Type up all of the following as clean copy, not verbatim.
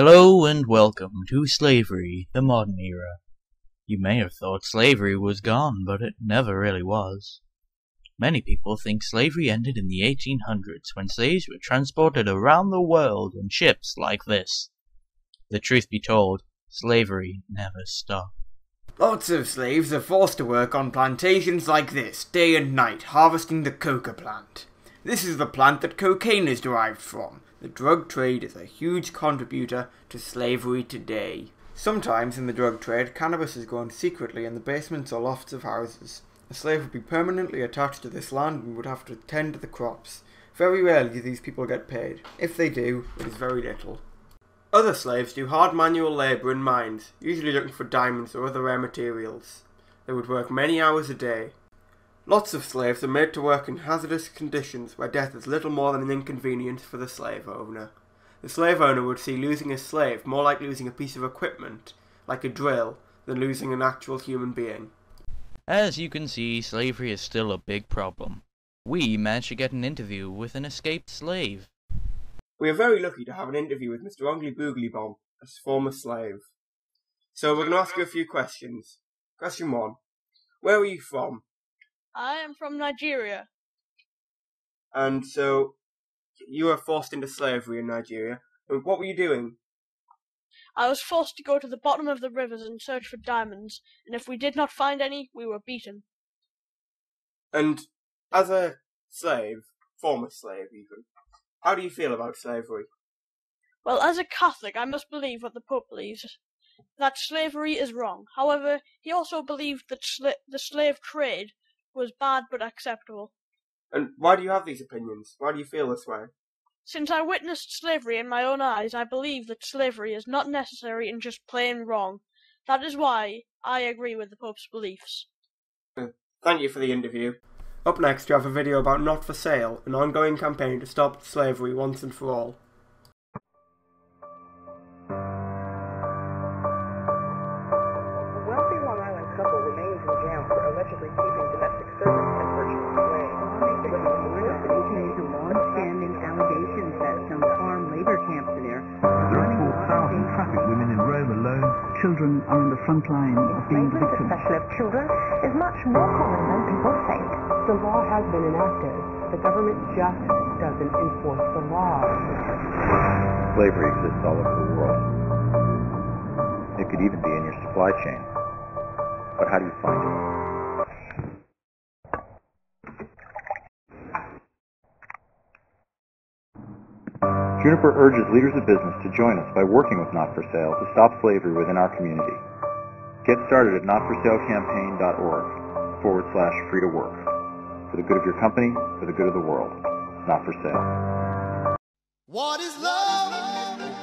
Hello and welcome to Slavery, the Modern Era. You may have thought slavery was gone, but it never really was. Many people think slavery ended in the 1800s when slaves were transported around the world in ships like this. The truth be told, slavery never stopped. Lots of slaves are forced to work on plantations like this, day and night, harvesting the coca plant. This is the plant that cocaine is derived from. The drug trade is a huge contributor to slavery today. Sometimes in the drug trade, cannabis is grown secretly in the basements or lofts of houses. A slave would be permanently attached to this land and would have to tend to the crops. Very rarely do these people get paid. If they do, it is very little. Other slaves do hard manual labour in mines, usually looking for diamonds or other rare materials. They would work many hours a day. Lots of slaves are made to work in hazardous conditions where death is little more than an inconvenience for the slave owner. The slave owner would see losing a slave more like losing a piece of equipment, like a drill, than losing an actual human being. As you can see, slavery is still a big problem. We managed to get an interview with an escaped slave. We are very lucky to have an interview with Mr. Ongly Boogly Bomb, a former slave. So we're going to ask you a few questions. Question 1. Where are you from? I am from Nigeria. And so, you were forced into slavery in Nigeria. What were you doing? I was forced to go to the bottom of the rivers and search for diamonds, and if we did not find any, we were beaten. And as a slave, former slave even, how do you feel about slavery? Well, as a Catholic, I must believe what the Pope believes, that slavery is wrong. However, he also believed that the slave trade was bad but acceptable. And why do you have these opinions? Why do you feel this way? Since I witnessed slavery in my own eyes, I believe that slavery is not necessary and just plain wrong. That is why I agree with the Pope's beliefs. Thank you for the interview. Up next, you have a video about Not for Sale, an ongoing campaign to stop slavery once and for all. A wealthy Long Island couple remains in jail for allegedly keeping domestic servants and purchasing slaves. The long-standing allegations that some farm labor camps there There are 4,000 trafficked women in Rome alone. children are on the front line of being Enslavement, victims. especially of children, is much more common than people think. The law has been enacted. The government just doesn't enforce the law. Slavery exists all over the world. It could even be in your supply chain. But how do you find it? Juniper urges leaders of business to join us by working with Not for Sale to stop slavery within our community. Get started at notforsalecampaign.org/free to work. For the good of your company, for the good of the world. Not for sale. What is love?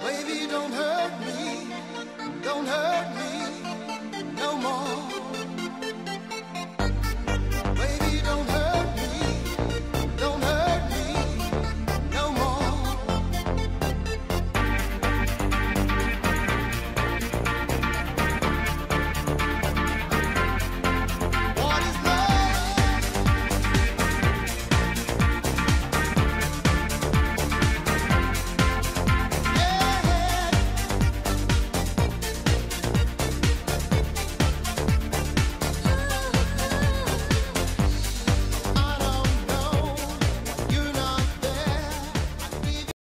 Baby, don't hurt me. Don't hurt me.